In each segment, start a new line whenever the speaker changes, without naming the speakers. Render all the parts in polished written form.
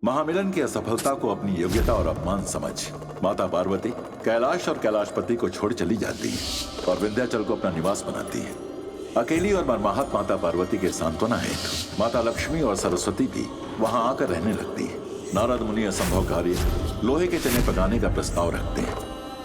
महामिलन की असफलता को अपनी योग्यता और अपमान समझ माता पार्वती कैलाश और कैलाशपति को छोड़ चली जाती है और विंध्याचल को अपना निवास बनाती है। अकेली और मनमाहत माता पार्वती के सांत्वना हेतु माता लक्ष्मी और सरस्वती भी वहां आकर रहने लगती है। नारद मुनि असंभव कार्य लोहे के चने पकाने का प्रस्ताव रखते हैं।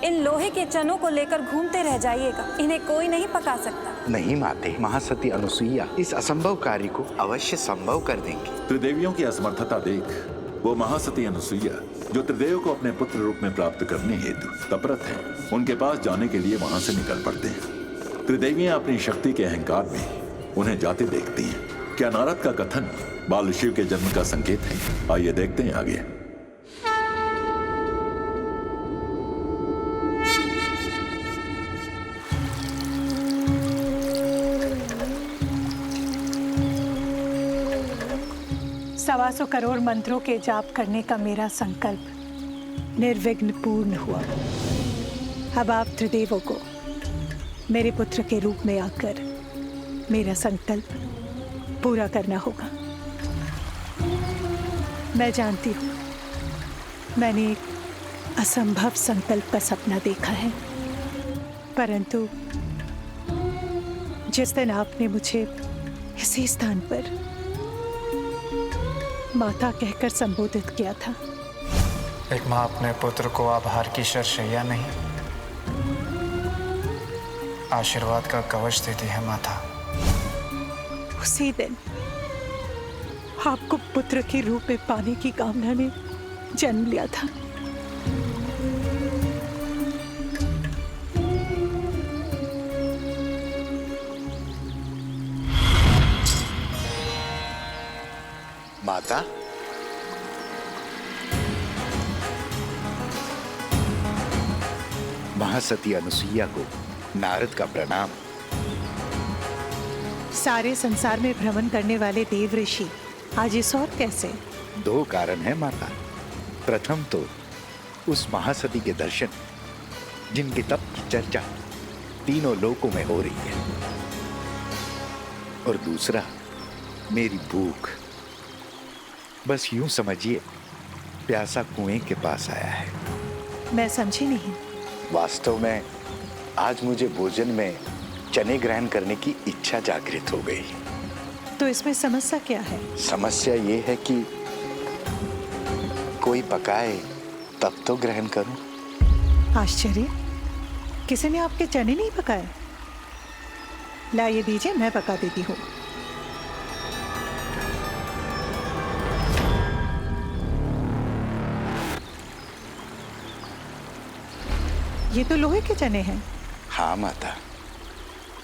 इन लोहे के चनों को लेकर घूमते रह जाइएगा, इन्हें कोई नहीं पका सकता।
नहीं माते, महासती अनुसुईया इस असंभव कार्य को अवश्य संभव कर देंगी।
त्रिदेवियों की असमर्थता देख वो महासती अनुसुईया जो त्रिदेव को अपने पुत्र रूप में प्राप्त करने हेतु तत्परत हैं, उनके पास जाने के लिए वहां से निकल पड़ते हैं। त्रिदेवियां अपनी शक्ति के अहंकार में उन्हें जाते देखती हैं। क्या नारद का कथन बाल शिव के जन्म का संकेत है? आइए देखते हैं आगे।
सवा करोड़ मंत्रों के जाप करने का मेरा संकल्प निर्विघ्न पूर्ण हुआ। अब आप त्रिदेवों को मेरे पुत्र के रूप में आकर मेरा संकल्प पूरा करना होगा। मैं जानती हूँ मैंने एक असंभव संकल्प का सपना देखा है, परंतु जिस दिन आपने मुझे इसी स्थान पर माता कहकर संबोधित किया था।
एक माँ अपने पुत्र को आभार की शरशैया नहीं, आशीर्वाद का कवच देती है माता।
उसी दिन आपको पुत्र के रूप में पाने की कामना ने जन्म लिया था।
माता, महासती अनुसुईया को नारद का प्रणाम।
सारे संसार में भ्रमण करने वाले देव ऋषि आज इस और कैसे?
दो कारण है माता। प्रथम तो उस महासती के दर्शन जिनके तप की चर्चा तीनों लोकों में हो रही है, और दूसरा मेरी भूख। बस यूं समझिए प्यासा कुएं के पास आया है।
मैं समझी नहीं।
वास्तव में आज मुझे भोजन में चने ग्रहण करने की इच्छा जागृत हो गई।
तो इसमें समस्या क्या है?
समस्या ये है कि कोई पकाए तब तो ग्रहण करूं।
आश्चर्य, किसी ने आपके चने नहीं पकाए? ला ये दीजिए, मैं पका देती हूँ। ये तो लोहे के चने हैं।
हाँ माता,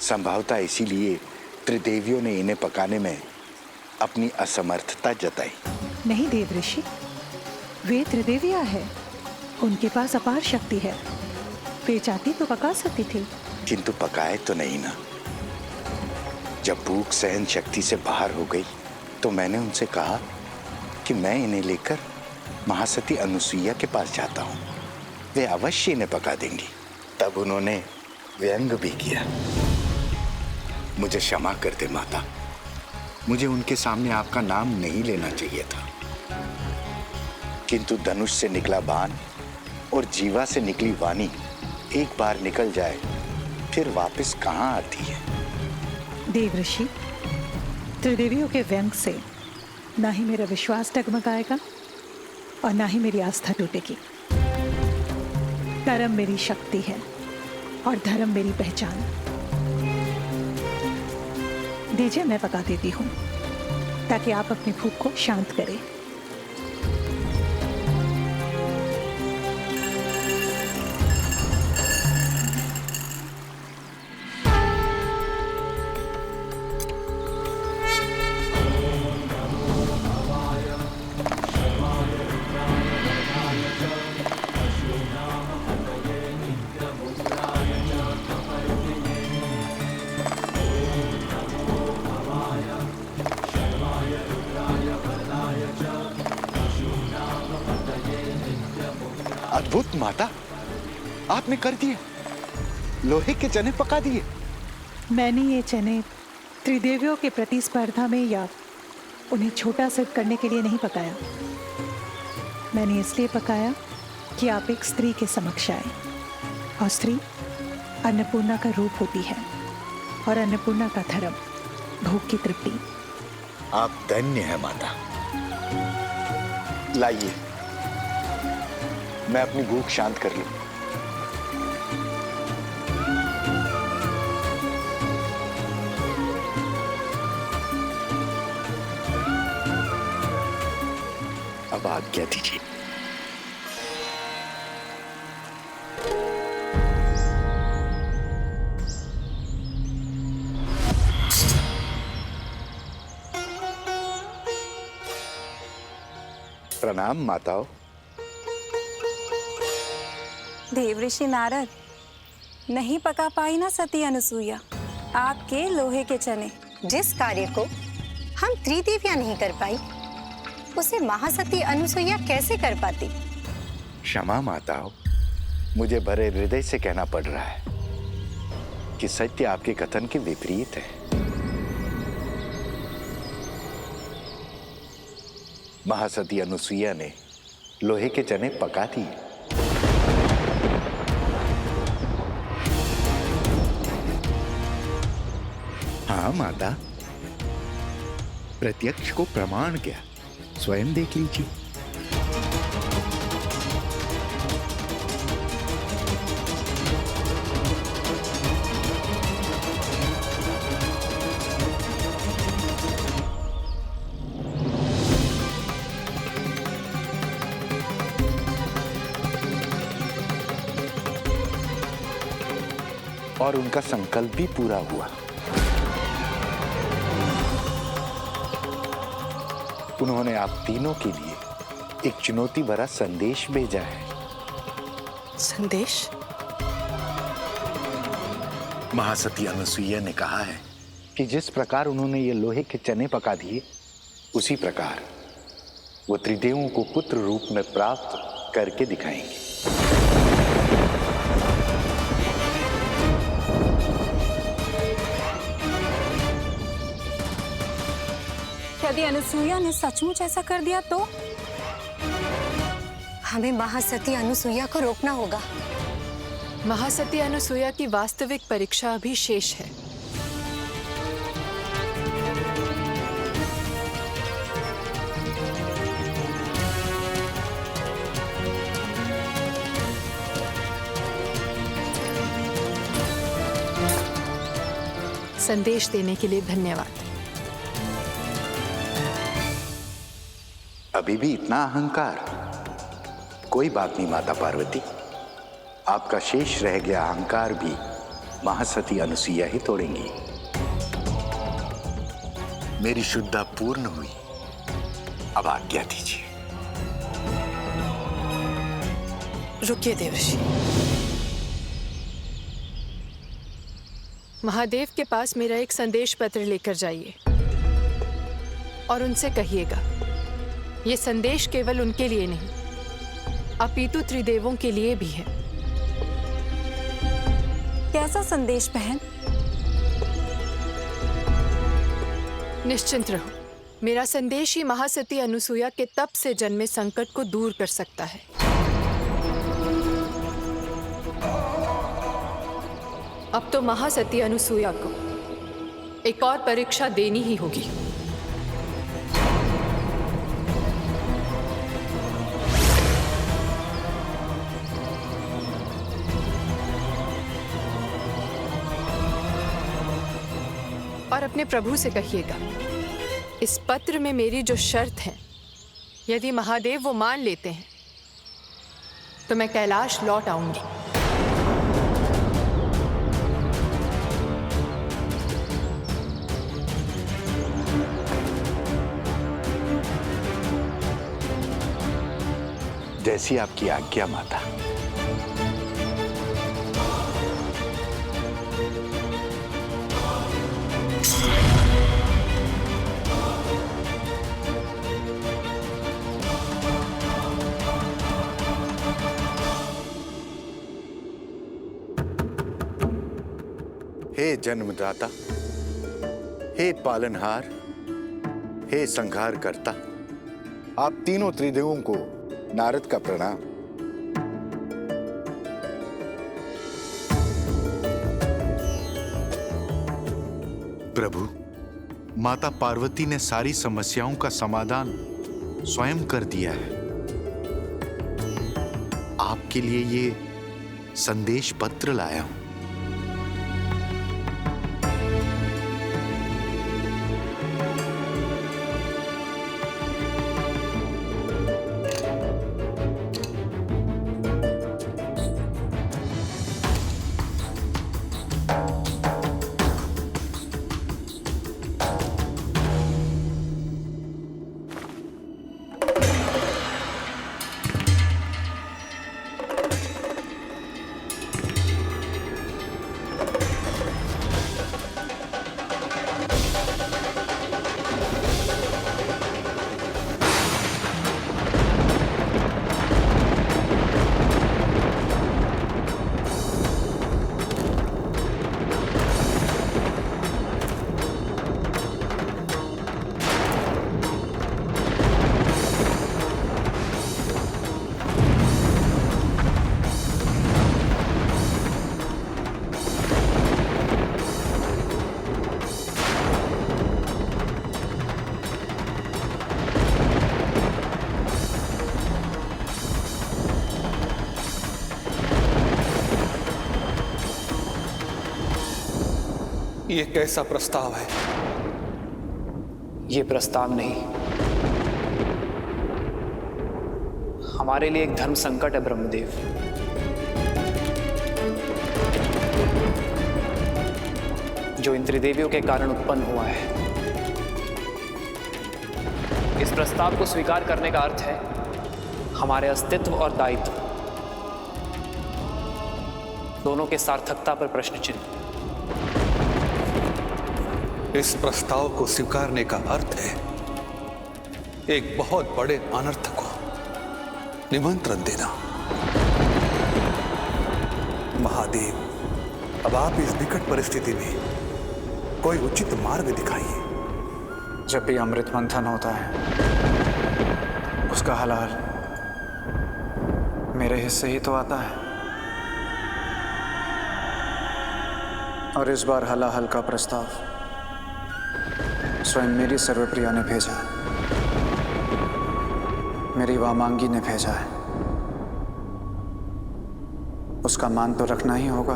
संभवतः इसीलिए त्रिदेवियों ने इन्हें पकाने में अपनी असमर्थता जताई।
नहीं देव ऋषि, वे त्रिदेवियां हैं, उनके पास अपार शक्ति है। वे चाहती तो पका सकती थी,
किंतु पकाए तो नहीं ना। जब भूख सहन शक्ति से बाहर हो गई तो मैंने उनसे कहा कि मैं इन्हें लेकर महासती अनुसुईया के पास जाता हूँ, वे अवश्य इन्हें पका देंगी। तब उन्होंने व्यंग भी किया। मुझे क्षमा कर दे माता, मुझे उनके सामने आपका नाम नहीं लेना चाहिए था, किंतु धनुष से निकला बाण और जीवा से निकली वाणी एक बार निकल जाए फिर वापस कहाँ आती है।
देव ऋषि, त्रिदेवियों के व्यंग से ना ही मेरा विश्वास डगमगाएगा और ना ही मेरी आस्था टूटेगी। कर्म मेरी शक्ति है और धर्म मेरी पहचान। दीजिए, मैं पका देती हूँ ताकि आप अपनी भूख को शांत करें।
अद्भुत माता, आपने कर दिया, लोहे के चने पका दिए।
मैंने ये चने त्रिदेवियों के प्रतिस्पर्धा में या उन्हें छोटा सिद्ध करने के लिए नहीं पकाया। मैंने इसलिए पकाया कि आप एक स्त्री के समक्ष आए, और स्त्री अन्नपूर्णा का रूप होती है, और अन्नपूर्णा का धर्म भूख की तृप्ति।
आप धन्य है माता। लाइए, मैं अपनी भूख शांत कर लूं। अब आज्ञा दीजिए। प्रणाम माताओं।
देवऋषि नारद, नहीं पका पाई ना सती अनुसुईया आपके लोहे के चने।
जिस कार्य को हम त्रिदेवियां नहीं कर पाई, उसे महासती अनुसुईया कैसे कर पाती?
क्षमा माताओं, मुझे भरे हृदय से कहना पड़ रहा है कि सत्य आपके कथन के विपरीत है। महासती अनुसुईया ने लोहे के चने पका दिए। हाँ माता, प्रत्यक्ष को प्रमाण क्या, स्वयं देख लीजिए। और उनका संकल्प भी पूरा हुआ। उन्होंने आप तीनों के लिए एक चुनौती भरा संदेश भेजा है।
संदेश?
महासती अनुसुईया ने कहा है कि जिस प्रकार उन्होंने ये लोहे के चने पका दिए, उसी प्रकार वो त्रिदेवों को पुत्र रूप में प्राप्त करके दिखाएंगे।
यदि अनुसुईया ने सचमुच ऐसा कर दिया तो?
हमें महासती अनुसुईया को रोकना होगा।
महासती अनुसुईया की वास्तविक परीक्षा अभी शेष है। संदेश देने के लिए धन्यवाद।
अभी भी इतना अहंकार? कोई बात नहीं माता पार्वती, आपका शेष रह गया अहंकार भी महासती अनुसुईया ही तोड़ेंगी। मेरी शुद्धा पूर्ण हुई, अब आज्ञा दीजिए।
रुकिए देवर्षि। महादेव के पास मेरा एक संदेश पत्र लेकर जाइए और उनसे कहिएगा, ये संदेश केवल उनके लिए नहीं, अपितु त्रिदेवों के लिए भी है।
कैसा संदेश बहन?
निश्चिंत रहो, मेरा संदेश ही महासती अनुसुईया के तप से जन्मे संकट को दूर कर सकता है। अब तो महासती अनुसुईया को एक और परीक्षा देनी ही होगी। और अपने प्रभु से कहिएगा, इस पत्र में मेरी जो शर्त है, यदि महादेव वो मान लेते हैं तो मैं कैलाश लौट आऊंगी।
जैसी आपकी आज्ञा माता। हे जन्मदाता, हे पालनहार, हे संहारकर्ता, आप तीनों त्रिदेवों को नारद का प्रणाम।
प्रभु, माता पार्वती ने सारी समस्याओं का समाधान स्वयं कर दिया है। आपके लिए ये संदेश पत्र लाया हूं।
ये कैसा प्रस्ताव है?
ये प्रस्ताव नहीं, हमारे लिए एक धर्म संकट है ब्रह्मदेव। जो इन त्रिदेवियों के कारण उत्पन्न हुआ है। इस प्रस्ताव को स्वीकार करने का अर्थ है हमारे अस्तित्व और दायित्व दोनों के सार्थकता पर प्रश्न चिन्ह।
इस प्रस्ताव को स्वीकारने का अर्थ है एक बहुत बड़े अनर्थ को निमंत्रण देना। महादेव, अब आप इस विकट परिस्थिति में कोई उचित मार्ग दिखाइए।
जब भी अमृत मंथन होता है उसका हलाल मेरे हिस्से ही तो आता है, और इस बार हलाहल का प्रस्ताव स्वयं मेरी सर्वप्रिया ने भेजा है, मेरी वामांगी ने भेजा है। उसका मान तो रखना ही होगा।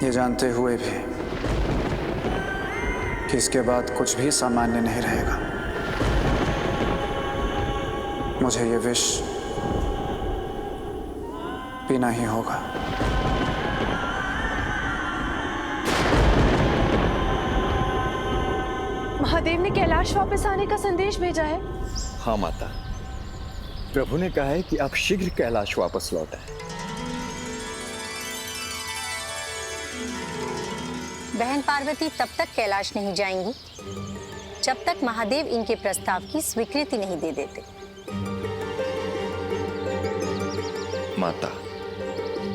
ये जानते हुए भी कि इसके बाद कुछ भी सामान्य नहीं रहेगा, मुझे ये विष पीना ही होगा।
महादेव ने कैलाश वापस आने का संदेश भेजा है।
हाँ माता, प्रभु ने कहा है कि आप शीघ्र कैलाश वापस लौट आए।
बहन पार्वती तब तक कैलाश नहीं जाएंगी जब तक महादेव इनके प्रस्ताव की स्वीकृति नहीं दे देते।
माता,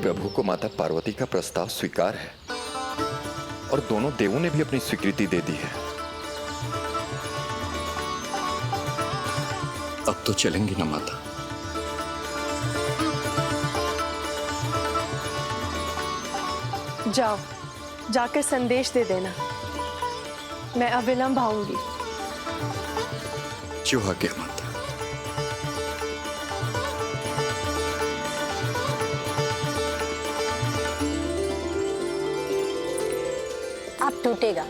प्रभु को माता पार्वती का प्रस्ताव स्वीकार है और दोनों देवों ने भी अपनी स्वीकृति दे दी है। अब तो चलेंगी ना माता?
जाओ, जाकर संदेश दे देना। मैं अविलंब आऊंगी।
जो आ गया माता।
अब टूटेगा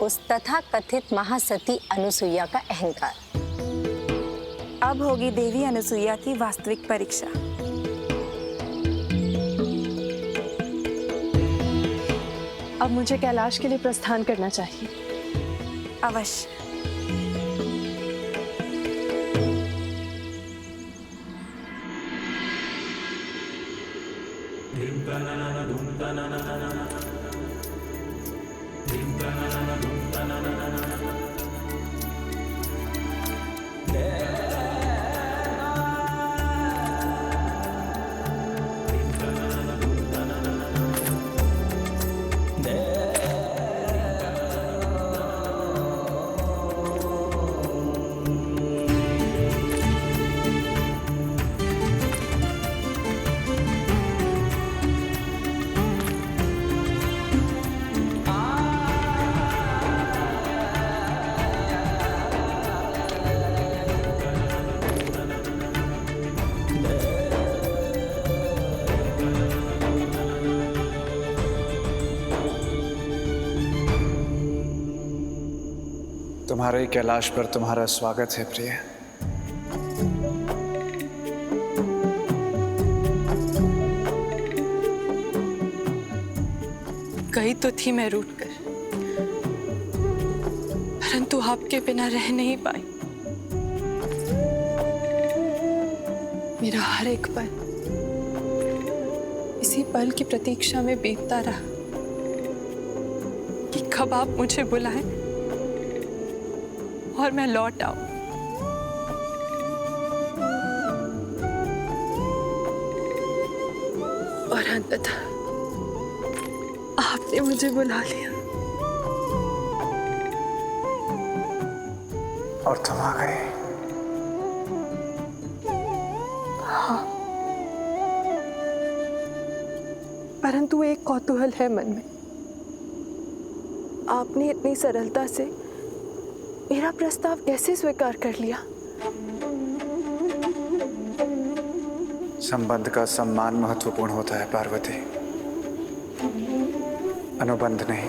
उस तथाकथित महासती अनुसुईया का अहंकार।
अब होगी देवी अनुसुईया की वास्तविक परीक्षा।
अब मुझे कैलाश के लिए प्रस्थान करना चाहिए।
अवश्य।
हमारे कैलाश पर तुम्हारा स्वागत है प्रिय।
गई तो थी मैं रूठ कर, परंतु आपके बिना रह नहीं पाई। मेरा हर एक पल इसी पल की प्रतीक्षा में बीतता रहा कि कब आप मुझे बुलाएं और मैं लौट आऊं। और अंततः आपने मुझे बुला लिया
और तुम आ गए।
हाँ, परंतु एक कौतूहल है मन में। आपने इतनी सरलता से मेरा प्रस्ताव कैसे स्वीकार कर लिया?
संबंध का सम्मान महत्वपूर्ण होता है पार्वती, अनुबंध नहीं।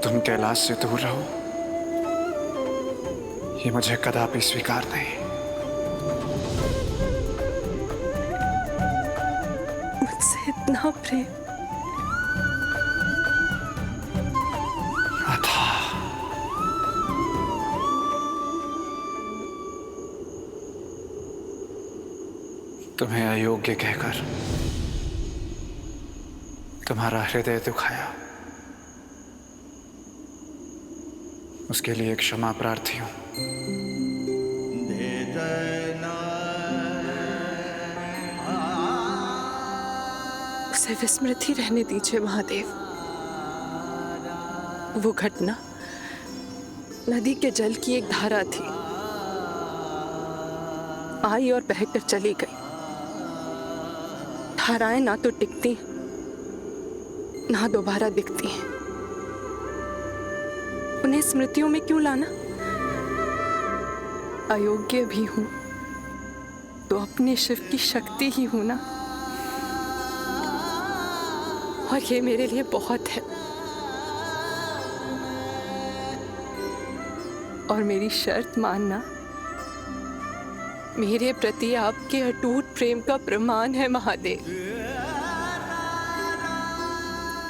तुम कैलाश से दूर रहो, ये मुझे कदापि स्वीकार नहीं।
मुझसे इतना प्रेम,
तुम्हें अयोग्य कहकर तुम्हारा हृदय दुखाया, उसके लिए क्षमा प्रार्थी हूं।
उसे विस्मृत ही रहने दीजिए महादेव। वो घटना नदी के जल की एक धारा थी, आई और बहकर चली गई। धाराएं ना तो टिकती ना दोबारा दिखती हैं। उन्हें स्मृतियों में क्यों लाना? अयोग्य भी हूं तो अपने शिव की शक्ति ही हूं ना। और ये मेरे लिए बहुत है। और मेरी शर्त मानना मेरे प्रति आपके अटूट प्रेम का प्रमाण है महादेव।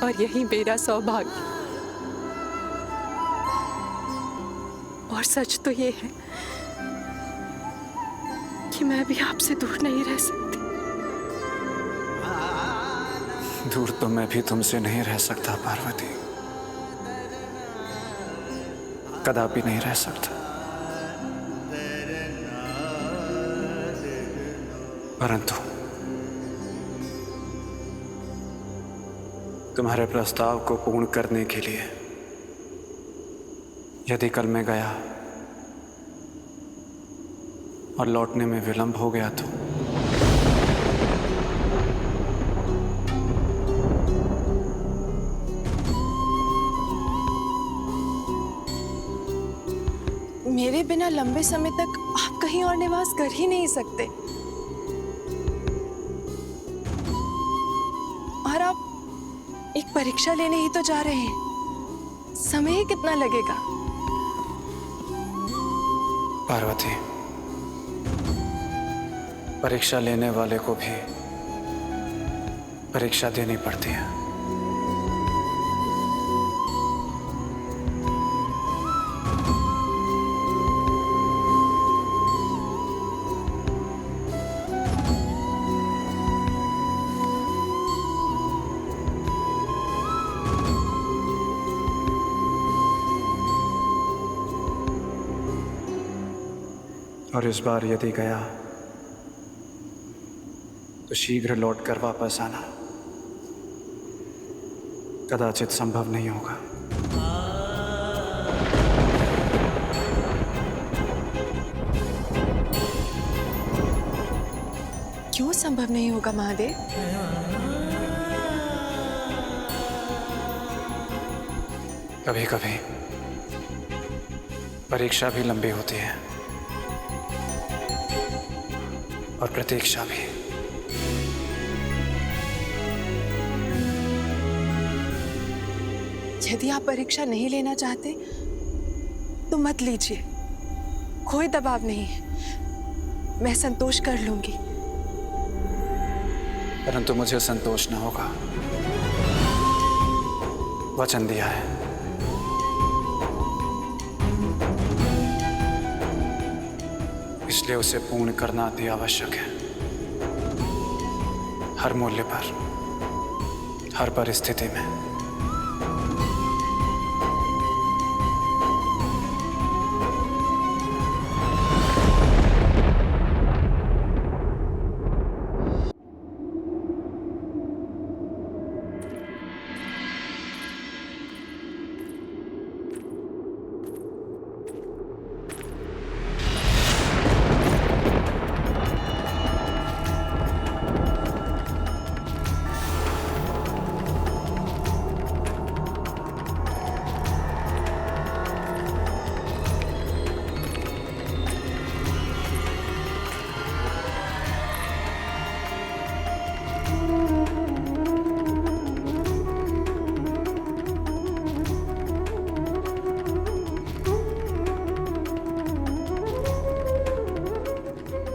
और यही मेरा सौभाग्य। और सच तो ये है कि मैं भी आपसे दूर नहीं रह सकती।
दूर तो मैं भी तुमसे नहीं रह सकता पार्वती, कदापि नहीं रह सकता। परंतु तुम्हारे प्रस्ताव को पूर्ण करने के लिए यदि कल मैं गया और लौटने में विलंब हो गया तो
मेरे बिना लंबे समय तक आप कहीं और निवास कर ही नहीं सकते। और आप एक परीक्षा लेने ही तो जा रहे हैं, समय ही कितना लगेगा?
पार्वती, परीक्षा लेने वाले को भी परीक्षा देनी पड़ती है। और इस बार यदि गया तो शीघ्र लौटकर वापस आना कदाचित संभव नहीं होगा।
क्यों संभव नहीं होगा महादेव?
कभी कभी परीक्षा भी लंबी होती है और प्रतीक्षा भी।
यदि आप परीक्षा नहीं लेना चाहते तो मत लीजिए, कोई दबाव नहीं है, मैं संतोष कर लूंगी।
परंतु मुझे संतोष न होगा, वचन दिया है। इसलिए उसे पूर्ण करना अति आवश्यक है, हर मूल्य पर, हर परिस्थिति में।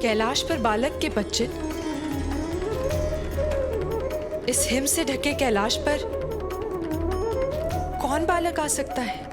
कैलाश पर बालक के बच्चे, इस हिम से ढके कैलाश पर कौन बालक आ सकता है?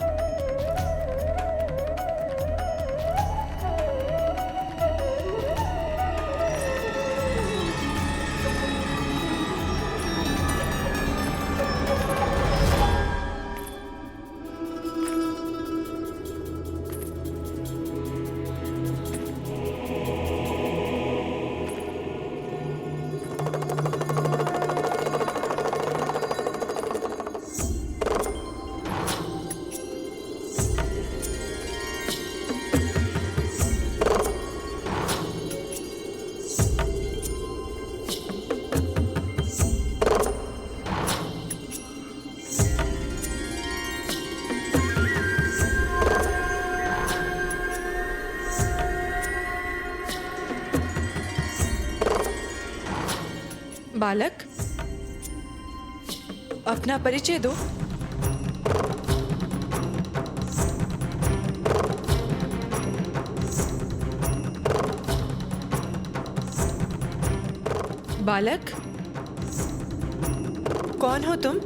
बालक, अपना परिचय दो। बालक, कौन हो तुम?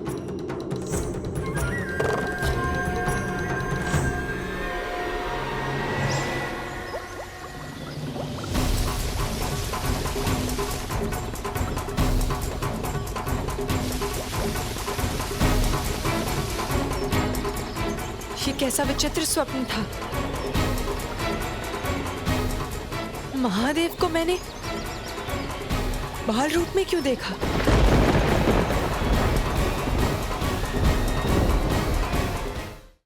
ये कैसा विचित्र स्वप्न था। महादेव को मैंने बाल रूप में क्यों देखा?